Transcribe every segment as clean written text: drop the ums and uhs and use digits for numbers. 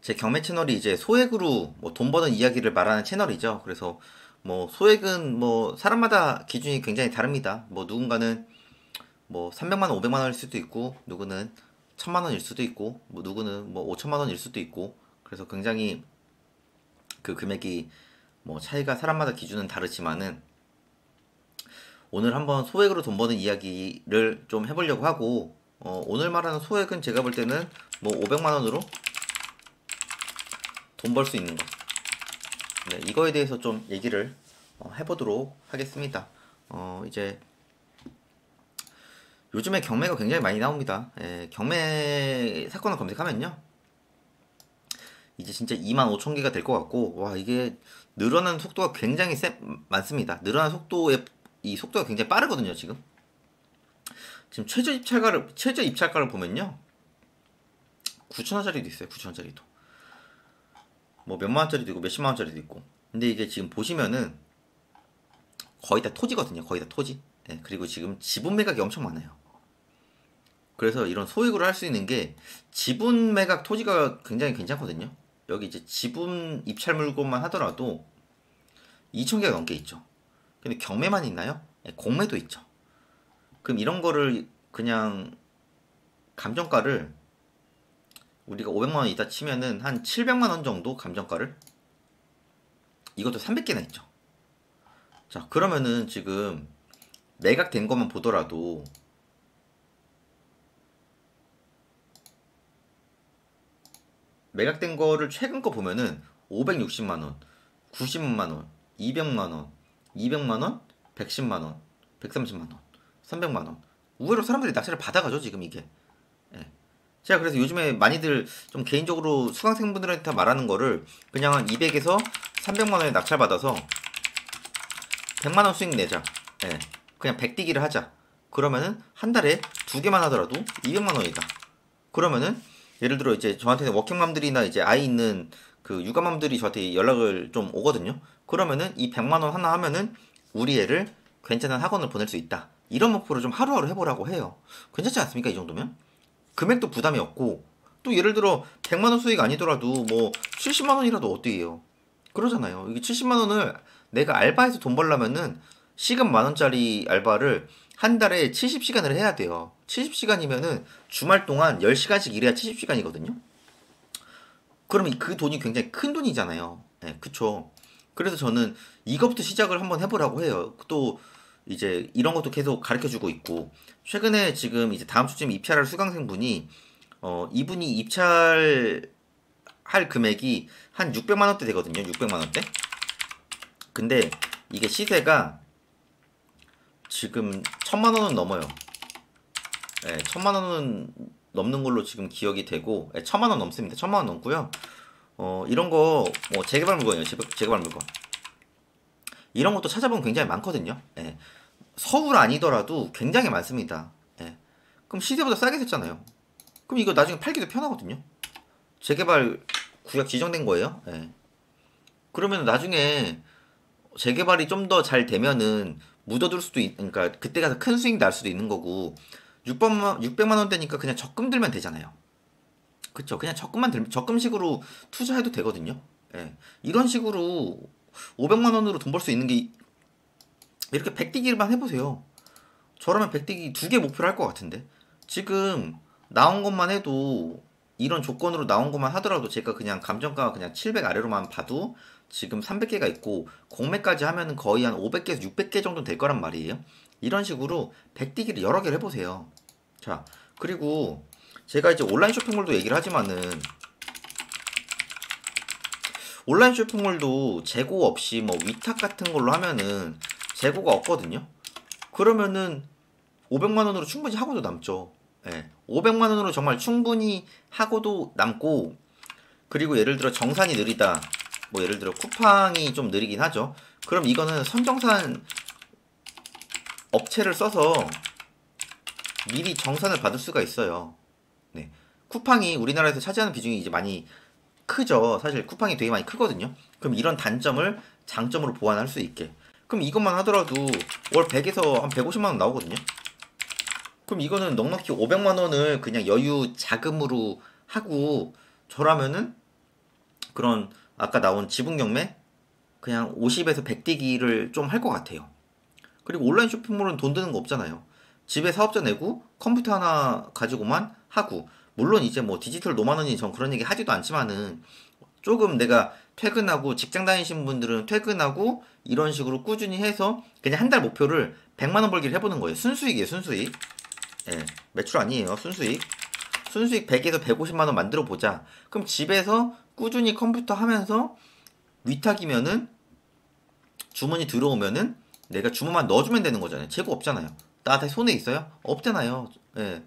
제 경매 채널이 이제 소액으로 뭐 돈 버는 이야기를 말하는 채널이죠. 그래서 뭐 소액은 뭐 사람마다 기준이 굉장히 다릅니다. 뭐 누군가는 뭐 300만 원, 500만 원일 수도 있고, 누구는 1000만 원일 수도 있고, 뭐 누구는 뭐 5천만 원일 수도 있고, 그래서 굉장히 그 금액이 뭐 차이가 사람마다 기준은 다르지만은 오늘 한번 소액으로 돈 버는 이야기를 좀 해보려고 하고, 오늘 말하는 소액은 제가 볼 때는 뭐 500만 원으로 돈 벌 수 있는 것. 네, 이거에 대해서 좀 얘기를 해보도록 하겠습니다. 이제 요즘에 경매가 굉장히 많이 나옵니다. 예, 경매 사건을 검색하면요. 이제 진짜 2만 5천 개가 될 것 같고, 와, 이게 늘어나는 속도가 굉장히 많습니다. 늘어나는 속도의, 이 속도가 굉장히 빠르거든요, 지금. 지금 최저 입찰가를 보면요. 9천원짜리도 있어요, 9천원짜리도. 뭐 몇만 원짜리도 있고, 몇십만 원짜리도 있고. 근데 이게 지금 보시면은 거의 다 토지거든요, 거의 다 토지. 예, 그리고 지금 지분 매각이 엄청 많아요. 그래서 이런 소액으로 할 수 있는 게 지분 매각 토지가 굉장히 괜찮거든요. 여기 이제 지분 입찰 물건만 하더라도 2천 개가 넘게 있죠. 근데 경매만 있나요? 네, 공매도 있죠. 그럼 이런 거를 그냥 감정가를 우리가 500만 원 이다 치면은 한 700만 원 정도 감정가를, 이것도 300개나 있죠. 자, 그러면은 지금 매각된 것만 보더라도 매각된 거를 최근 거 보면은 560만 원, 90만 원, 200만 원, 200만 원, 110만 원, 130만 원, 300만 원. 의외로 사람들이 낙찰을 받아가죠, 지금 이게. 예. 제가 그래서 요즘에 많이들 좀 개인적으로 수강생분들한테 말하는 거를 그냥 한 200에서 300만 원에 낙찰 받아서 100만 원 수익 내자. 예. 그냥 백디기를 하자. 그러면은 한 달에 두 개만 하더라도 200만 원이다. 그러면은 예를 들어 이제 저한테는 워킹맘들이나 이제 아이 있는 그 육아맘들이 저한테 연락을 좀 오거든요. 그러면은 이 100만 원 하나 하면은 우리 애를 괜찮은 학원을 보낼 수 있다. 이런 목표를 좀 하루하루 해보라고 해요. 괜찮지 않습니까? 이 정도면? 금액도 부담이 없고, 또 예를 들어 100만 원 수익 아니더라도 뭐 70만 원이라도 어때요? 그러잖아요. 이게 70만 원을 내가 알바해서 돈 벌려면은 시급 만 원짜리 알바를 한 달에 70시간을 해야 돼요. 70시간이면은 주말 동안 10시간씩 일해야 70시간이거든요. 그러면 그 돈이 굉장히 큰 돈이잖아요. 네, 그쵸. 그래서 저는 이것부터 시작을 한번 해보라고 해요. 또 이제 이런 것도 계속 가르쳐 주고 있고, 최근에 지금 이제 다음 주쯤 입찰할 수강생 분이 이분이 입찰할 금액이 한 600만 원대 되거든요. 600만 원대. 근데 이게 시세가 지금 1000만 원은 넘어요. 예, 1000만 원은 넘는 걸로 지금 기억이 되고, 예, 1000만 원 넘습니다. 1000만 원 넘고요. 이런 거, 뭐, 재개발 물건이에요. 재개발 물건. 이런 것도 찾아보면 굉장히 많거든요. 예. 서울 아니더라도 굉장히 많습니다. 예. 그럼 시세보다 싸게 샀잖아요. 그럼 이거 나중에 팔기도 편하거든요. 재개발 구역 지정된 거예요. 예. 그러면 나중에 재개발이 좀 더 잘 되면은 묻어둘 수도 그러니까 그때 가서 큰 수익 날 수도 있는 거고, 600만 원대니까 그냥 적금 들면 되잖아요. 그쵸? 그냥 적금식으로 투자해도 되거든요. 예. 이런 식으로 500만 원으로 돈 벌 수 있는 게, 이렇게 백디기만 해보세요. 저라면 백디기 두 개 목표로 할 것 같은데. 지금 나온 것만 해도, 이런 조건으로 나온 것만 하더라도 제가 그냥 감정가 그냥 700 아래로만 봐도 지금 300개가 있고, 공매까지 하면은 거의 한 500개에서 600개 정도 될 거란 말이에요. 이런 식으로 백디기를 여러 개를 해보세요. 자, 그리고 제가 이제 온라인 쇼핑몰도 얘기를 하지만은, 온라인 쇼핑몰도 재고 없이 뭐 위탁 같은 걸로 하면은 재고가 없거든요. 그러면은 500만 원으로 충분히 하고도 남죠. 예. 500만 원으로 정말 충분히 하고도 남고, 그리고 예를 들어 정산이 느리다. 뭐 예를 들어 쿠팡이 좀 느리긴 하죠. 그럼 이거는 선정산 업체를 써서 미리 정산을 받을 수가 있어요. 네. 쿠팡이 우리나라에서 차지하는 비중이 이제 많이 크죠. 사실 쿠팡이 되게 많이 크거든요. 그럼 이런 단점을 장점으로 보완할 수 있게. 그럼 이것만 하더라도 월 100에서 한 150만 원 나오거든요. 그럼 이거는 넉넉히 500만 원을 그냥 여유 자금으로 하고, 저라면은 그런 아까 나온 지분 경매 그냥 50에서 100 뛰기를 좀 할 것 같아요. 그리고 온라인 쇼핑몰은 돈 드는 거 없잖아요. 집에 사업자 내고 컴퓨터 하나 가지고만 하고, 물론 이제 뭐 디지털 노마너니 전 그런 얘기 하지도 않지만은 조금 내가 퇴근하고 직장 다니시는 분들은 퇴근하고 이런 식으로 꾸준히 해서 그냥 한 달 목표를 100만 원 벌기를 해보는 거예요. 순수익이에요, 순수익. 예, 매출 아니에요, 순수익. 순수익 100에서 150만 원 만들어 보자. 그럼 집에서 꾸준히 컴퓨터 하면서 위탁이면은 주문이 들어오면은 내가 주문만 넣어주면 되는 거잖아요. 재고 없잖아요. 나한테 손에 있어요? 없잖아요. 예.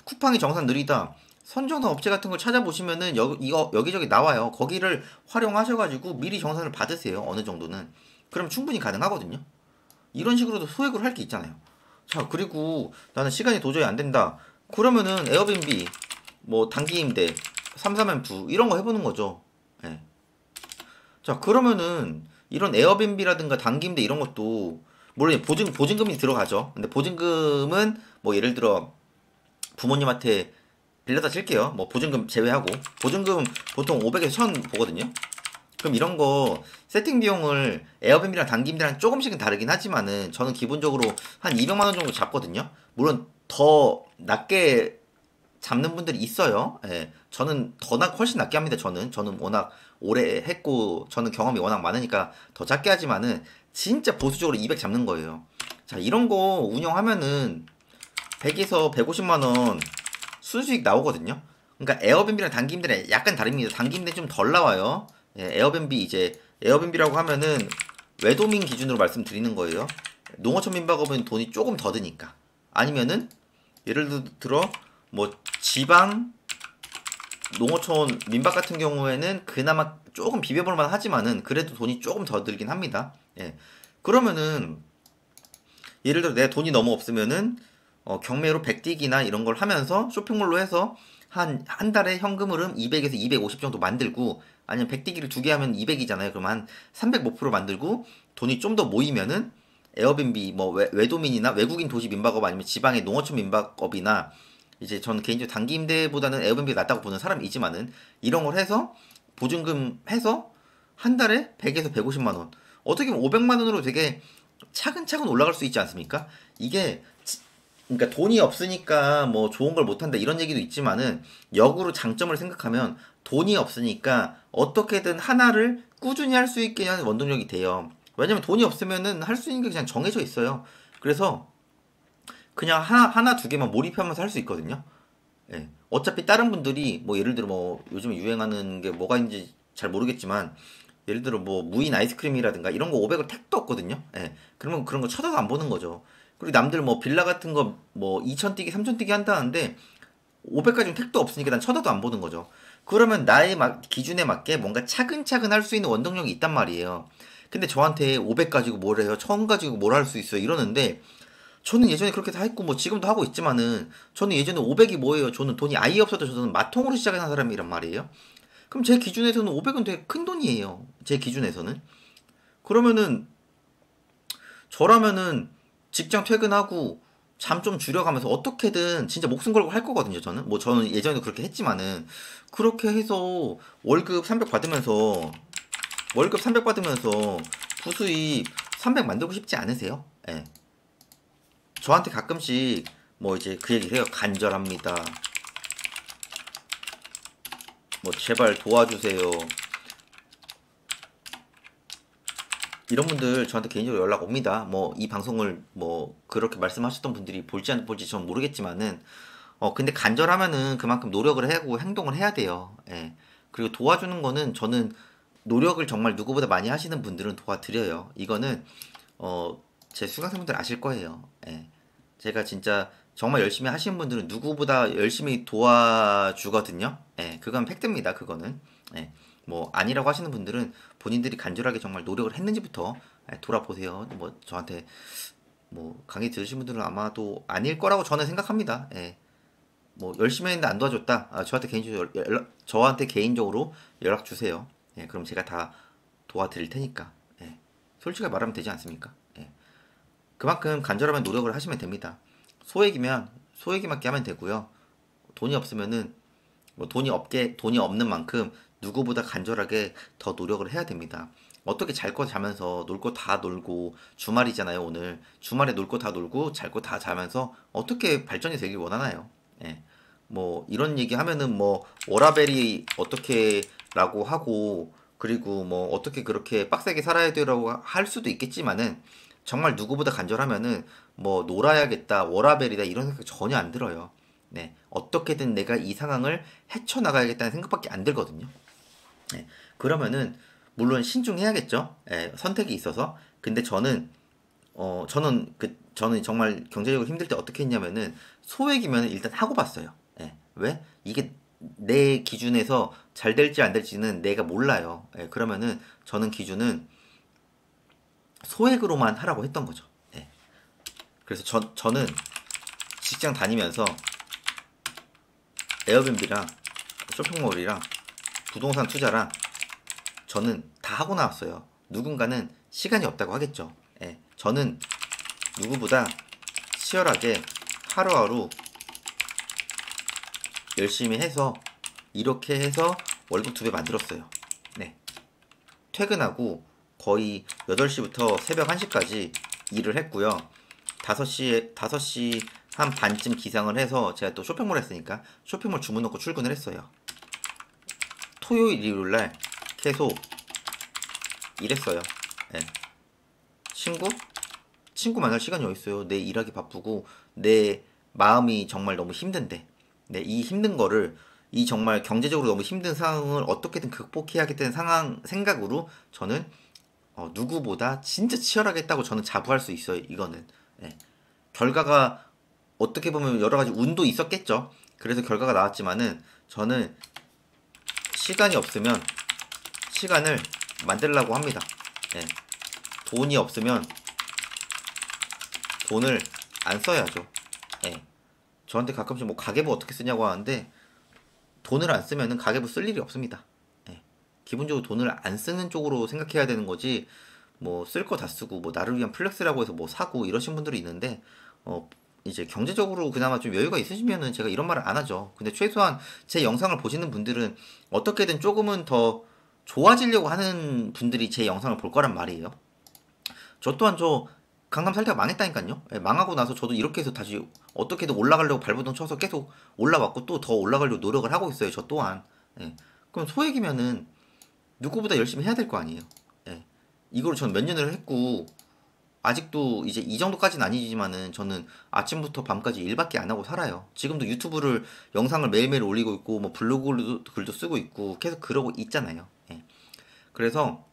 쿠팡이 정상 느리다. 선정사 업체 같은 걸 찾아보시면은 이거 여기저기 나와요. 거기를 활용하셔가지고 미리 정산을 받으세요. 어느 정도는. 그럼 충분히 가능하거든요. 이런 식으로도 소액으로 할 게 있잖아요. 자, 그리고 나는 시간이 도저히 안 된다. 그러면은 에어비앤비, 뭐 단기 임대, 삼삼엔프 이런 거 해보는 거죠. 예. 자, 그러면은 이런 에어비앤비라든가 단기 임대 이런 것도 물론 보증금이 들어가죠. 근데 보증금은 뭐 예를 들어 부모님한테 빌려다 칠게요. 뭐 보증금 제외하고 보증금 보통 500에서 1000 보거든요. 그럼 이런 거 세팅 비용을 에어비앤비랑 단기임대랑 조금씩은 다르긴 하지만은 저는 기본적으로 한 200만 원 정도 잡거든요. 물론 더 낮게 잡는 분들이 있어요. 예. 저는 훨씬 낮게 합니다. 저는 워낙 오래 했고 저는 경험이 워낙 많으니까 더 작게 하지만은 진짜 보수적으로 200 잡는 거예요. 자, 이런 거 운영하면은 100에서 150만 원 순수익 나오거든요. 그러니까 에어비앤비랑 단기임대는 약간 다릅니다. 단기임대는 좀 덜 나와요. 예, 에어비앤비라고 하면은 외도민 기준으로 말씀드리는 거예요. 농어촌 민박업은 돈이 조금 더 드니까. 아니면은 예를 들어 뭐 지방 농어촌 민박 같은 경우에는 그나마 조금 비벼볼만 하지만은 그래도 돈이 조금 더 들긴 합니다. 예. 그러면은 예를 들어 내가 돈이 너무 없으면은 경매로 백뛰기나 이런 걸 하면서 쇼핑몰로 해서 한 달에 현금 흐름 200에서 250 정도 만들고, 아니면 백뛰기를 두 개 하면 200이잖아요. 그럼 한 300 목표로 만들고 돈이 좀 더 모이면은 에어비앤비 뭐 외도민이나 외국인 도시 민박업 아니면 지방의 농어촌 민박업이나, 이제 저는 개인적으로 단기 임대보다는 에어비앤비가 낫다고 보는 사람이지만은 이런 걸 해서 보증금 해서 한 달에 100에서 150만 원, 어떻게 보면 500만 원으로 되게 차근차근 올라갈 수 있지 않습니까? 이게 그러니까 돈이 없으니까 뭐 좋은 걸 못한다 이런 얘기도 있지만은 역으로 장점을 생각하면 돈이 없으니까 어떻게든 하나를 꾸준히 할 수 있게 하는 원동력이 돼요. 왜냐면 돈이 없으면은 할 수 있는 게 그냥 정해져 있어요. 그래서 그냥 하나 두 개만 몰입하면서 할 수 있거든요. 예. 어차피 다른 분들이 뭐 예를 들어 뭐 요즘 유행하는 게 뭐가 있는지 잘 모르겠지만 예를 들어 뭐 무인 아이스크림이라든가 이런 거 500원 택도 없거든요. 예. 그러면 그런 거 쳐다도 안 보는 거죠. 그리고 남들 뭐 빌라 같은 거 뭐 2천 뛰기 3천 뛰기 한다는데 500까지는 택도 없으니까 난 쳐다도 안 보는 거죠. 그러면 나의 기준에 맞게 뭔가 차근차근 할 수 있는 원동력이 있단 말이에요. 근데 저한테 500 가지고 뭘 해요? 1000 가지고 뭘 할 수 있어요? 이러는데 저는 예전에 그렇게 다 했고 뭐 지금도 하고 있지만은 저는 예전에 500이 뭐예요? 저는 돈이 아예 없어도 저는 마통으로 시작한 사람이란 말이에요. 그럼 제 기준에서는 500은 되게 큰 돈이에요. 제 기준에서는. 그러면은 저라면은 직장 퇴근하고 잠 좀 줄여가면서 어떻게든 진짜 목숨 걸고 할 거거든요, 저는. 뭐 저는 예전에도 그렇게 했지만은 그렇게 해서 월급 300 받으면서 부수입 300 만들고 싶지 않으세요? 예. 저한테 가끔씩 뭐 이제 그 얘기를 해요. 간절합니다. 뭐 제발 도와주세요. 이런 분들 저한테 개인적으로 연락 옵니다. 뭐 이 방송을 뭐 그렇게 말씀하셨던 분들이 볼지 안 볼지 전 모르겠지만은 근데 간절하면은 그만큼 노력을 하고 행동을 해야 돼요. 예. 그리고 도와주는 거는 저는 노력을 정말 누구보다 많이 하시는 분들은 도와드려요. 이거는 제 수강생분들 아실 거예요. 예. 제가 진짜 정말 열심히 하시는 분들은 누구보다 열심히 도와주거든요. 예. 그건 팩트입니다. 그거는. 예. 뭐 아니라고 하시는 분들은 본인들이 간절하게 정말 노력을 했는지부터 돌아보세요. 뭐 저한테 뭐 강의 들으신 분들은 아마도 아닐 거라고 저는 생각합니다. 예. 뭐 열심히 했는데 안 도와줬다. 저한테 개인적으로 연락 주세요. 예. 그럼 제가 다 도와드릴 테니까. 예. 솔직하게 말하면 되지 않습니까? 예. 그만큼 간절하면 노력을 하시면 됩니다. 소액이면 소액이 맞게 하면 되고요. 돈이 없으면은 뭐 돈이 없는 만큼 누구보다 간절하게 더 노력을 해야 됩니다. 어떻게 잘 거 자면서 놀 거 다 놀고 주말이잖아요, 오늘. 주말에 놀 거 다 놀고 잘 거 다 자면서 어떻게 발전이 되길 원하나요? 예. 뭐 이런 얘기 하면은 뭐 워라벨이 어떻게라고 하고 그리고 뭐 어떻게 그렇게 빡세게 살아야 되라고 할 수도 있겠지만은 정말 누구보다 간절하면은 뭐 놀아야겠다, 워라벨이다 이런 생각 전혀 안 들어요. 네. 어떻게든 내가 이 상황을 헤쳐나가야겠다는 생각밖에 안 들거든요. 네. 그러면은 물론 신중해야겠죠. 예, 선택이 있어서. 근데 저는 정말 경제적으로 힘들 때 어떻게 했냐면은 소액이면 일단 하고 봤어요. 예. 왜? 이게 내 기준에서 잘 될지 안 될지는 내가 몰라요. 예, 그러면은 저는 기준은 소액으로만 하라고 했던 거죠. 예. 그래서 저는 직장 다니면서 에어비앤비랑 쇼핑몰이랑 부동산 투자랑 저는 다 하고 나왔어요. 누군가는 시간이 없다고 하겠죠. 예, 저는 누구보다 치열하게 하루하루 열심히 해서 이렇게 해서 월급 2배 만들었어요. 네. 퇴근하고 거의 8시부터 새벽 1시까지 일을 했고요. 5시 한 반쯤 기상을 해서 제가 또 쇼핑몰 했으니까 쇼핑몰 주문 넣고 출근을 했어요. 토요일, 일요일날 계속 일했어요. 예. 친구? 친구 만날 시간이 어딨어요. 내 일하기 바쁘고 내 마음이 정말 너무 힘든데 이 힘든 거를 이 정말 경제적으로 너무 힘든 상황을 어떻게든 극복해야겠다는 생각으로 저는 누구보다 진짜 치열하게 했다고 저는 자부할 수 있어요. 이거는 예. 결과가 어떻게 보면 여러 가지 운도 있었겠죠. 그래서 결과가 나왔지만은 저는 시간이 없으면 시간을 만들려고 합니다. 예. 돈이 없으면 돈을 안 써야죠. 예. 저한테 가끔씩 뭐 가계부 어떻게 쓰냐고 하는데 돈을 안 쓰면은 가계부 쓸 일이 없습니다. 예. 기본적으로 돈을 안 쓰는 쪽으로 생각해야 되는 거지 뭐 쓸 거 다 쓰고 뭐 나를 위한 플렉스라고 해서 뭐 사고 이러신 분들이 있는데 이제 경제적으로 그나마 좀 여유가 있으시면은 제가 이런 말을 안 하죠. 근데 최소한 제 영상을 보시는 분들은 어떻게든 조금은 더 좋아지려고 하는 분들이 제 영상을 볼 거란 말이에요. 저 또한 저 강남 살 때가 망했다니까요. 예, 망하고 나서 저도 이렇게 해서 다시 어떻게든 올라가려고 발버둥 쳐서 계속 올라왔고 또 더 올라가려고 노력을 하고 있어요. 저 또한. 예. 그럼 소액이면은 누구보다 열심히 해야 될 거 아니에요. 예. 이걸 전 몇 년을 했고 아직도 이제 이 정도까지는 아니지만은 저는 아침부터 밤까지 일밖에 안 하고 살아요. 지금도 유튜브를 영상을 매일매일 올리고 있고 뭐 블로그 글도 쓰고 있고 계속 그러고 있잖아요. 예. 그래서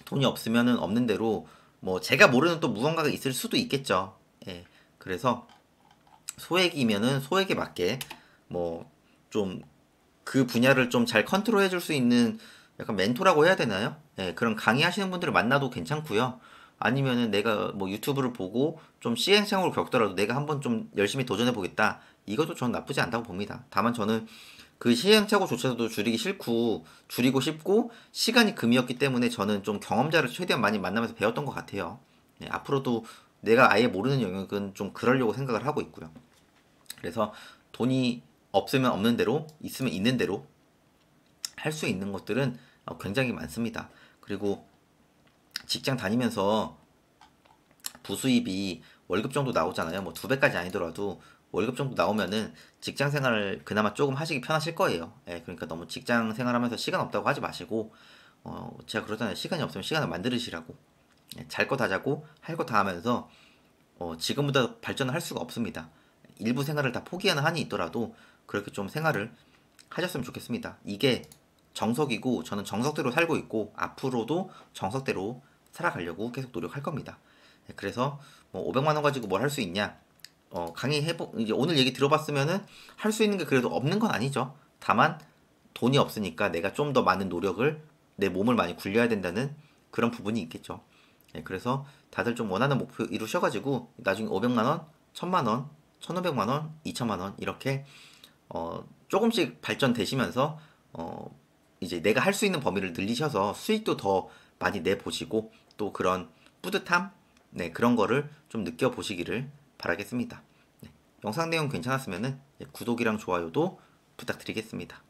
돈이 없으면은 없는 대로 뭐 제가 모르는 또 무언가가 있을 수도 있겠죠. 예. 그래서 소액이면은 소액에 맞게 뭐 좀 그 분야를 좀 잘 컨트롤 해줄 수 있는 약간 멘토라고 해야 되나요? 예, 그런 강의하시는 분들을 만나도 괜찮고요. 아니면은 내가 뭐 유튜브를 보고 좀 시행착오를 겪더라도 내가 한번 좀 열심히 도전해 보겠다. 이것도 전 나쁘지 않다고 봅니다. 다만 저는 그 시행착오조차도 줄이고 싶고 시간이 금이었기 때문에 저는 좀 경험자를 최대한 많이 만나면서 배웠던 것 같아요. 네, 앞으로도 내가 아예 모르는 영역은 좀 그러려고 생각을 하고 있고요. 그래서 돈이 없으면 없는 대로 있으면 있는 대로 할 수 있는 것들은 굉장히 많습니다. 그리고 직장 다니면서 부수입이 월급 정도 나오잖아요. 뭐 2배까지 아니더라도 월급 정도 나오면은 직장 생활을 그나마 조금 하시기 편하실 거예요. 예, 그러니까 너무 직장 생활하면서 시간 없다고 하지 마시고, 제가 그러잖아요. 시간이 없으면 시간을 만들으시라고. 예, 잘 거 다 자고 할 거 다 하면서 지금보다 발전을 할 수가 없습니다. 일부 생활을 다 포기하는 한이 있더라도 그렇게 좀 생활을 하셨으면 좋겠습니다. 이게 정석이고 저는 정석대로 살고 있고 앞으로도 정석대로 살아가려고 계속 노력할 겁니다. 네, 그래서 뭐 500만 원 가지고 뭘 할 수 있냐? 이제 오늘 얘기 들어봤으면은 할 수 있는 게 그래도 없는 건 아니죠. 다만 돈이 없으니까 내가 좀 더 많은 노력을 내 몸을 많이 굴려야 된다는 그런 부분이 있겠죠. 네, 그래서 다들 좀 원하는 목표 이루셔가지고 나중에 500만 원, 1000만 원, 1500만 원, 2000만 원 이렇게 조금씩 발전되시면서 이제 내가 할 수 있는 범위를 늘리셔서 수익도 더 많이 내보시고 또 그런 뿌듯함, 네, 그런 거를 좀 느껴보시기를 바라겠습니다. 네, 영상 내용 괜찮았으면은 구독이랑 좋아요도 부탁드리겠습니다.